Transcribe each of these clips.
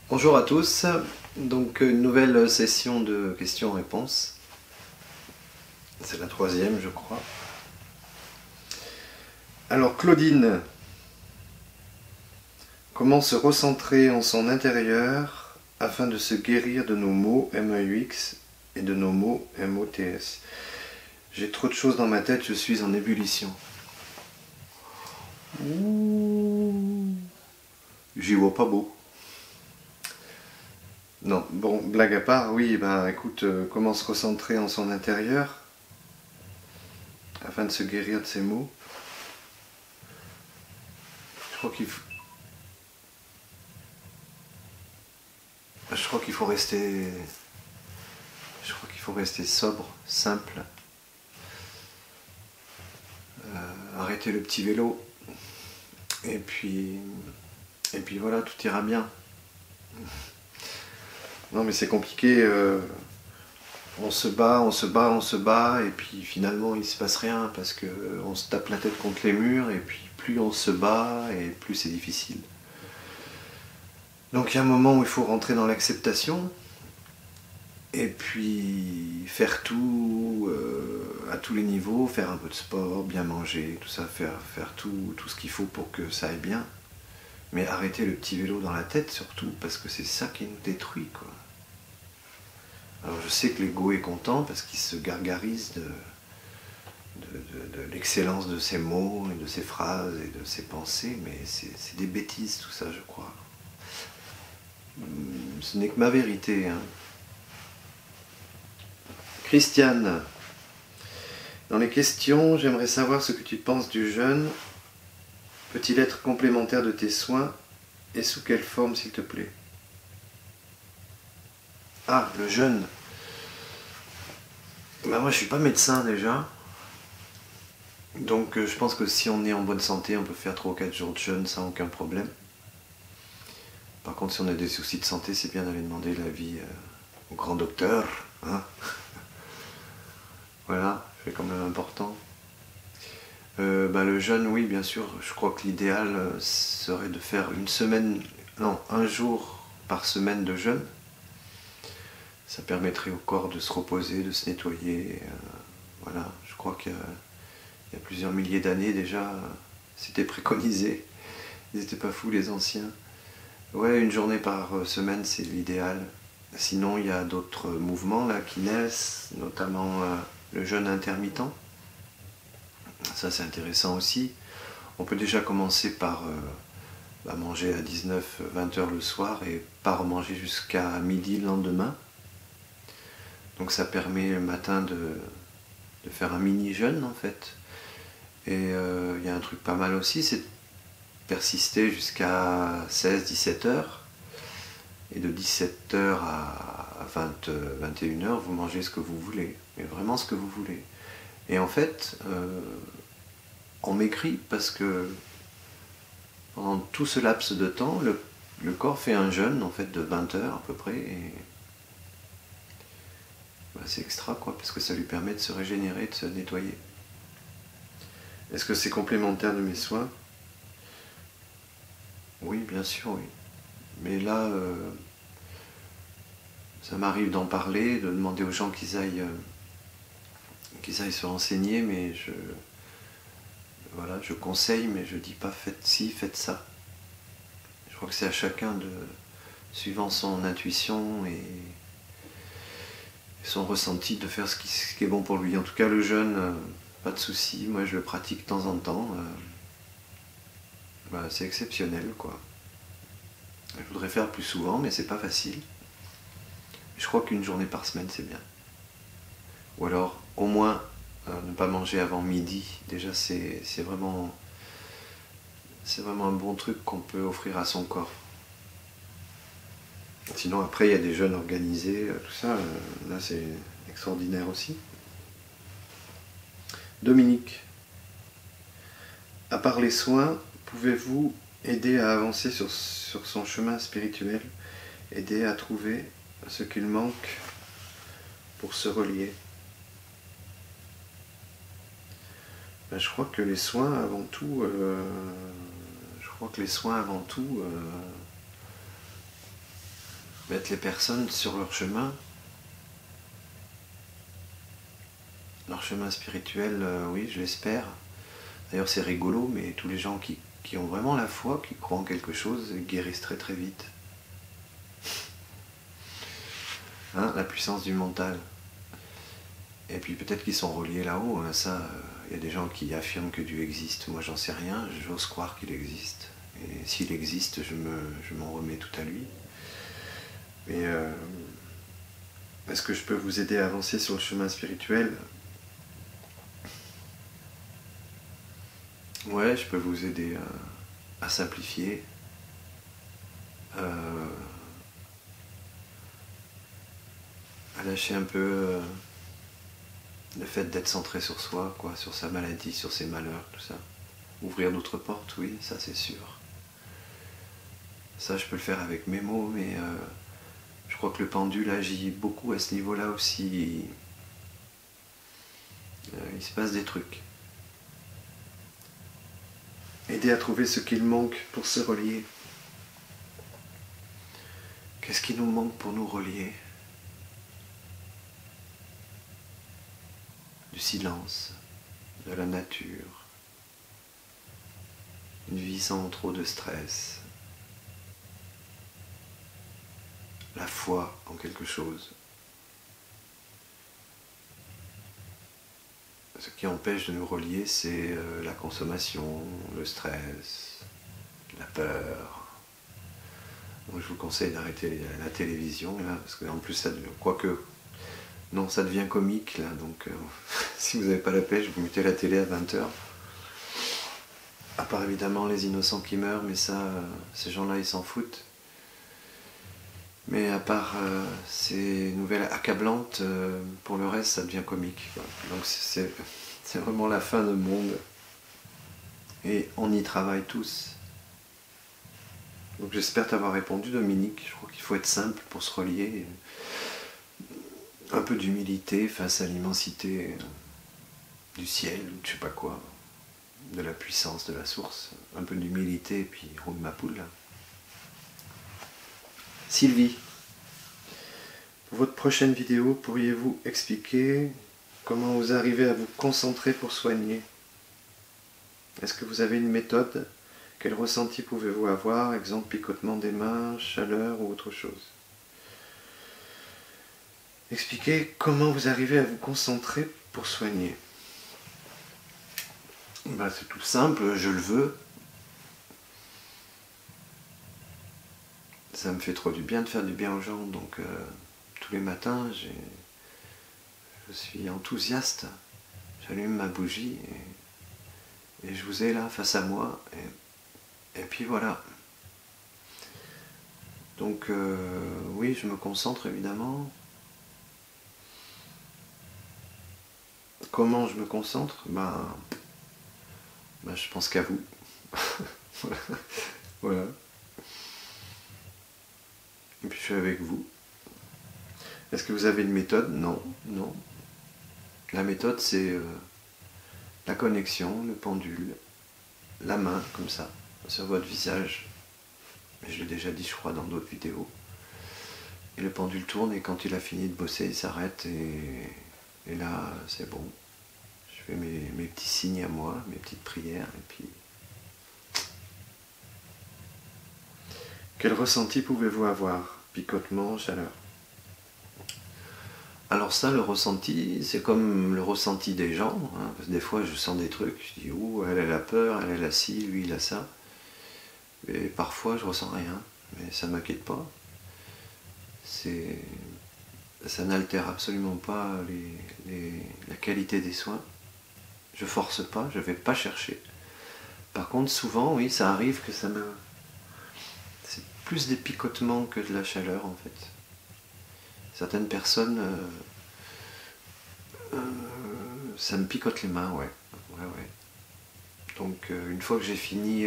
Bonjour à tous, donc une nouvelle session de questions-réponses. C'est la troisième, je crois. Alors Claudine, comment se recentrer en son intérieur afin de se guérir de nos maux MEUX et de nos maux MOTS? J'ai trop de choses dans ma tête, je suis en ébullition. J'y vois pas beau. Non, bon, blague à part, oui, ben écoute, comment se recentrer en son intérieur afin de se guérir de ses maux? Je crois qu'il faut... Je crois qu'il faut rester... Je crois qu'il faut rester sobre, simple. Arrêter le petit vélo. Et puis voilà, tout ira bien. Non mais c'est compliqué. On se bat, on se bat, on se bat, et puis finalement il se passe rien parce que on se tape la tête contre les murs, et puis plus on se bat, et plus c'est difficile. Donc il y a un moment où il faut rentrer dans l'acceptation, et puis faire tout à tous les niveaux, faire un peu de sport, bien manger, tout ça, faire tout ce qu'il faut pour que ça aille bien. Mais arrêter le petit vélo dans la tête surtout, parce que c'est ça qui nous détruit, quoi. Alors je sais que l'ego est content parce qu'il se gargarise de l'excellence de ses mots et de ses phrases et de ses pensées, mais c'est des bêtises tout ça, je crois. Ce n'est que ma vérité, hein. Christiane, dans les questions, j'aimerais savoir ce que tu penses du jeûne. Peut-il être complémentaire de tes soins et sous quelle forme, s'il te plaît? Ah, le jeûne. Ben moi, je suis pas médecin déjà. Donc, je pense que si on est en bonne santé, on peut faire 3 ou 4 jours de jeûne sans aucun problème. Par contre, si on a des soucis de santé, c'est bien d'aller demander l'avis au grand docteur. Hein. Voilà, c'est quand même important. Le jeûne, oui, bien sûr. Je crois que l'idéal serait de faire un jour par semaine de jeûne. Ça permettrait au corps de se reposer, de se nettoyer. Voilà, je crois qu'il y a plusieurs milliers d'années déjà, c'était préconisé. Ils n'étaient pas fous les anciens. Ouais, une journée par semaine, c'est l'idéal. Sinon, il y a d'autres mouvements là qui naissent, notamment le jeûne intermittent. Ça, c'est intéressant aussi. On peut déjà commencer par manger à 19-20 heures le soir et pas remanger jusqu'à midi le lendemain. Donc ça permet le matin de faire un mini-jeûne en fait. Et y a un truc pas mal aussi, c'est de persister jusqu'à 16-17 heures. Et de 17 heures à 21 heures, vous mangez ce que vous voulez. Mais vraiment ce que vous voulez. Et en fait, on maigrit parce que pendant tout ce laps de temps, le corps fait un jeûne en fait de 20 heures à peu près. Et c'est extra quoi, parce que ça lui permet de se régénérer, de se nettoyer. Est-ce que c'est complémentaire de mes soins? Oui, bien sûr, oui. Mais là, ça m'arrive d'en parler, de demander aux gens qu'ils aillent se renseigner, mais je conseille, mais je dis pas faites ci, faites ça. Je crois que c'est à chacun de, suivant son intuition et son ressenti, de faire ce qui est bon pour lui. En tout cas, le jeûne, pas de souci. Moi, je le pratique de temps en temps. C'est exceptionnel, quoi. Je voudrais faire plus souvent, mais c'est pas facile. Je crois qu'une journée par semaine, c'est bien. Ou alors, au moins, ne pas manger avant midi. Déjà, c'est vraiment un bon truc qu'on peut offrir à son corps. Sinon, après, il y a des jeûnes organisés, tout ça. Là, c'est extraordinaire aussi. Dominique, à part les soins, pouvez-vous aider à avancer sur son chemin spirituel, aider à trouver ce qu'il manque pour se relier? Je crois que les soins avant tout, mettre les personnes sur leur chemin spirituel, oui, je l'espère. D'ailleurs, c'est rigolo, mais tous les gens qui ont vraiment la foi, qui croient en quelque chose, guérissent très très vite. Hein, la puissance du mental. Et puis peut-être qu'ils sont reliés là-haut, hein, ça, y a des gens qui affirment que Dieu existe. Moi, j'en sais rien, j'ose croire qu'il existe. Et s'il existe, je m'en remets tout à lui. Mais est-ce que je peux vous aider à avancer sur le chemin spirituel? Ouais, je peux vous aider à simplifier, à lâcher un peu le fait d'être centré sur soi, quoi, sur sa maladie, sur ses malheurs, tout ça. Ouvrir d'autres portes, oui, ça c'est sûr. Ça, je peux le faire avec mes mots, mais je crois que le pendule agit beaucoup à ce niveau-là aussi. Il se passe des trucs. Aider à trouver ce qu'il manque pour se relier. Qu'est-ce qui nous manque pour nous relier? Du silence, de la nature, une vie sans trop de stress, la foi en quelque chose. Ce qui empêche de nous relier, c'est la consommation, le stress, la peur. Donc je vous conseille d'arrêter la télévision, là, parce qu'en plus, ça devient, quoique, non, ça devient comique, là, donc si vous n'avez pas la pêche, vous mettez la télé à 20h. À part évidemment les innocents qui meurent, mais ça, ces gens-là, ils s'en foutent. Mais à part ces nouvelles accablantes, pour le reste, ça devient comique, quoi. Donc c'est vraiment la fin du monde. Et on y travaille tous. Donc j'espère t'avoir répondu, Dominique. Je crois qu'il faut être simple pour se relier. Un peu d'humilité face à l'immensité du ciel, ou je sais pas quoi, de la puissance de la source. Un peu d'humilité, et puis roule ma poule. Sylvie, pour votre prochaine vidéo, pourriez-vous expliquer comment vous arrivez à vous concentrer pour soigner? Est-ce que vous avez une méthode? Quel ressenti pouvez-vous avoir? Exemple, picotement des mains, chaleur ou autre chose. Expliquez comment vous arrivez à vous concentrer pour soigner. Ben, c'est tout simple, je le veux. Ça me fait trop du bien de faire du bien aux gens, donc tous les matins, je suis enthousiaste. J'allume ma bougie et je vous ai là face à moi. Et puis voilà. Donc oui, je me concentre évidemment. Comment je me concentre? Ben, je pense qu'à vous. Voilà. Et puis je suis avec vous. Est-ce que vous avez une méthode? Non, non. La méthode, c'est la connexion, le pendule, la main, comme ça, sur votre visage. Je l'ai déjà dit, je crois, dans d'autres vidéos. Et le pendule tourne, et quand il a fini de bosser, il s'arrête, et là, c'est bon. Je fais mes petits signes à moi, mes petites prières, et puis... Quel ressenti pouvez-vous avoir? Picotement, chaleur? Alors ça, le ressenti, c'est comme le ressenti des gens, hein, parce que des fois, je sens des trucs, je dis, ouh, elle a peur, elle a ci, lui, il a ça. Et parfois, je ressens rien, mais ça ne m'inquiète pas. Ça n'altère absolument pas la qualité des soins. Je force pas, je vais pas chercher. Par contre, souvent, oui, ça arrive que ça me... C'est plus des picotements que de la chaleur, en fait. Certaines personnes, ça me picote les mains, ouais. Ouais. Donc, une fois que j'ai fini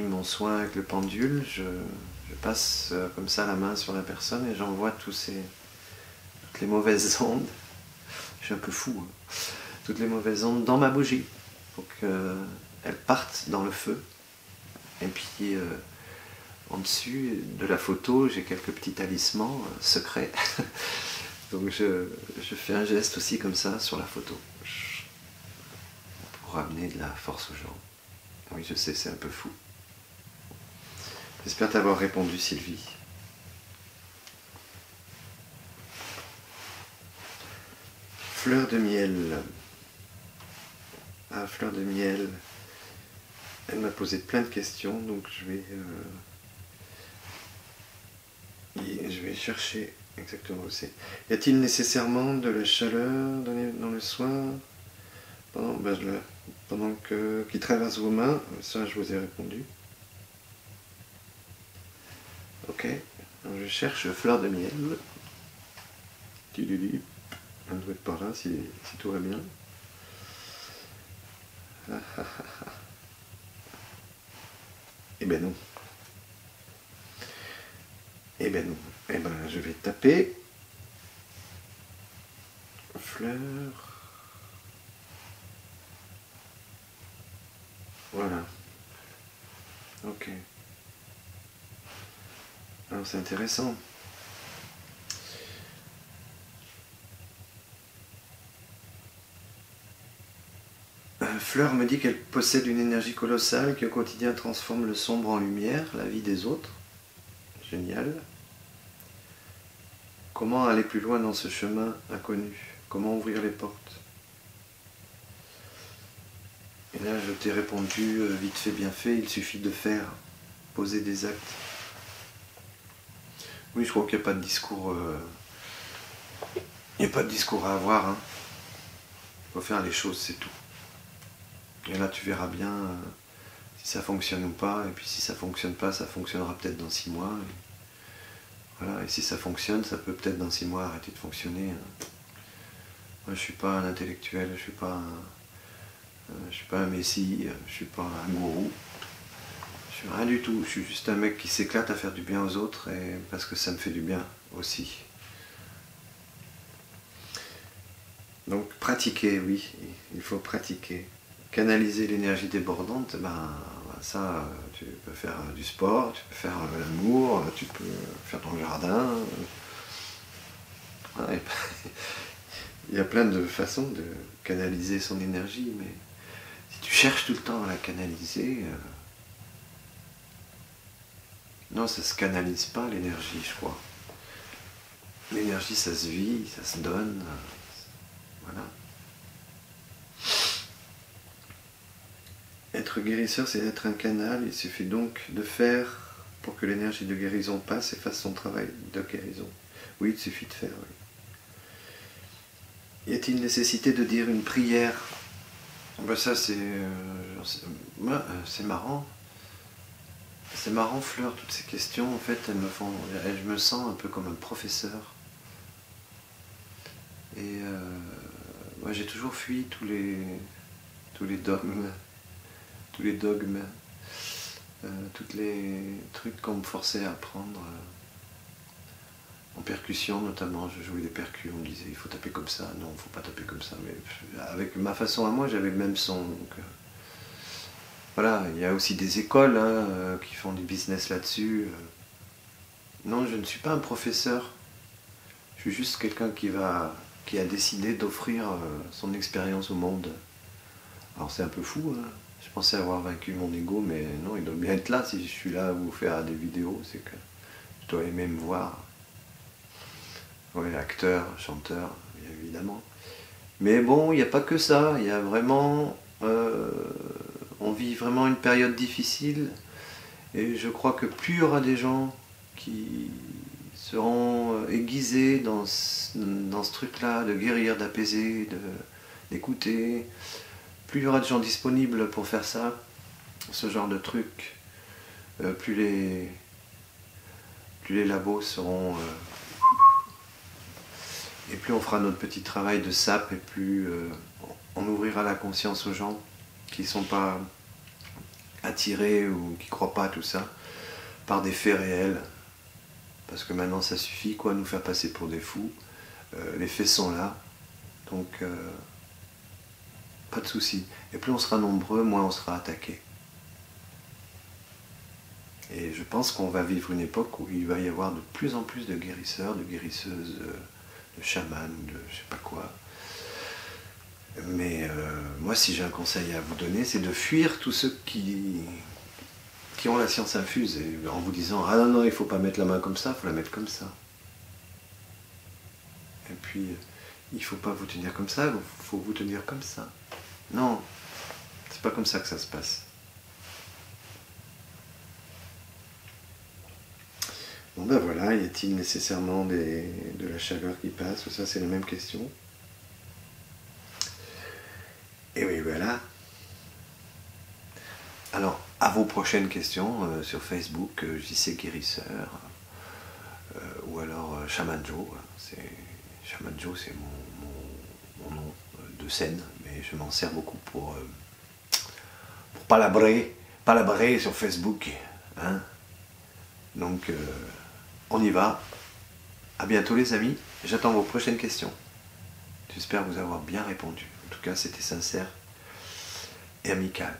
mon soin avec le pendule, je passe comme ça la main sur la personne et j'envoie toutes les mauvaises ondes. Je suis un peu fou, hein. Toutes les mauvaises ondes dans ma bougie pour qu'elles partent dans le feu. Et puis en dessus de la photo, j'ai quelques petits talismans secrets. Donc je fais un geste aussi comme ça sur la photo, pour amener de la force aux gens. Oui, je sais, c'est un peu fou. J'espère t'avoir répondu, Sylvie. Fleur de miel. Ah, fleur de miel. Elle m'a posé plein de questions, donc je vais chercher exactement où c'est. Y a-t-il nécessairement de la chaleur dans le soir pendant qu'il traverse vos mains? Ça, je vous ai répondu. Ok, donc je cherche fleur de miel. Elle doit être par là si tout va bien. Eh ben non. Eh ben non. Eh ben je vais taper fleur. Voilà. Ok. Alors c'est intéressant. Fleur me dit qu'elle possède une énergie colossale qui au quotidien transforme le sombre en lumière, la vie des autres. Génial. Comment aller plus loin dans ce chemin inconnu? Comment ouvrir les portes? Et là, je t'ai répondu vite fait, bien fait, il suffit de faire, poser des actes. Oui, je crois qu'il n'y a pas de discours. Il n'y a pas de discours à avoir. Hein. Il faut faire les choses, c'est tout. Et là, tu verras bien si ça fonctionne ou pas. Et puis si ça fonctionne pas, ça fonctionnera peut-être dans 6 mois. Et, voilà. Et si ça fonctionne, ça peut peut-être dans 6 mois arrêter de fonctionner. Hein. Moi, je suis pas un intellectuel, je suis pas un messie, je suis pas un gourou. Je suis rien du tout. Je suis juste un mec qui s'éclate à faire du bien aux autres et parce que ça me fait du bien aussi. Donc pratiquer, oui, il faut pratiquer. Canaliser l'énergie débordante, ça, tu peux faire du sport, tu peux faire l'amour, tu peux faire ton jardin. Ouais, il y a plein de façons de canaliser son énergie, mais si tu cherches tout le temps à la canaliser, non, ça se canalise pas l'énergie, je crois. L'énergie, ça se vit, ça se donne. Voilà. Être guérisseur, c'est être un canal. Il suffit donc de faire pour que l'énergie de guérison passe et fasse son travail de guérison. Oui, il suffit de faire, oui. Y a-t-il nécessité de dire une prière? Ça, c'est marrant. C'est marrant, Fleur, toutes ces questions, en fait, je me sens un peu comme un professeur. Et moi, j'ai toujours fui tous les dogmes, tous les trucs qu'on me forçait à apprendre. En percussion, notamment, je jouais des percus, on me disait, il faut taper comme ça. Non, il ne faut pas taper comme ça. Mais avec ma façon à moi, j'avais le même son. Donc, voilà, il y a aussi des écoles qui font du business là-dessus. Non, je ne suis pas un professeur. Je suis juste quelqu'un qui a décidé d'offrir son expérience au monde. Alors c'est un peu fou, hein. Je pensais avoir vaincu mon ego, mais non, il doit bien être là. Si je suis là à vous faire des vidéos, c'est que je dois aimer me voir. Oui, acteur, chanteur, bien évidemment. Mais bon, il n'y a pas que ça. Il y a vraiment... on vit vraiment une période difficile. Et je crois que plus il y aura des gens qui seront aiguisés dans ce truc-là, de guérir, d'apaiser, d'écouter, plus il y aura de gens disponibles pour faire ça, ce genre de truc, plus les labos seront... et plus on fera notre petit travail de sape, et plus on ouvrira la conscience aux gens qui ne sont pas attirés ou qui ne croient pas à tout ça, par des faits réels. Parce que maintenant ça suffit, quoi, nous faire passer pour des fous. Les faits sont là, donc pas de souci. Et plus on sera nombreux, moins on sera attaqué. Et je pense qu'on va vivre une époque où il va y avoir de plus en plus de guérisseurs, de guérisseuses, de chamans, de je sais pas quoi. Mais moi, si j'ai un conseil à vous donner, c'est de fuir tous ceux qui ont la science infuse, et en vous disant « Ah non, non, il ne faut pas mettre la main comme ça, il faut la mettre comme ça. » Et puis, il ne faut pas vous tenir comme ça, il faut vous tenir comme ça. Non, c'est pas comme ça que ça se passe. Bon ben voilà, y a-t-il nécessairement de la chaleur qui passe? Ça, c'est la même question. Et oui, voilà. Alors, à vos prochaines questions sur Facebook, JC Guérisseur, ou alors Shaman Joe. Shaman Joe, c'est mon nom de scène, mais je m'en sers beaucoup pour palabrer sur Facebook. Hein. Donc, on y va. À bientôt les amis. J'attends vos prochaines questions. J'espère vous avoir bien répondu. En tout cas, c'était sincère et amical.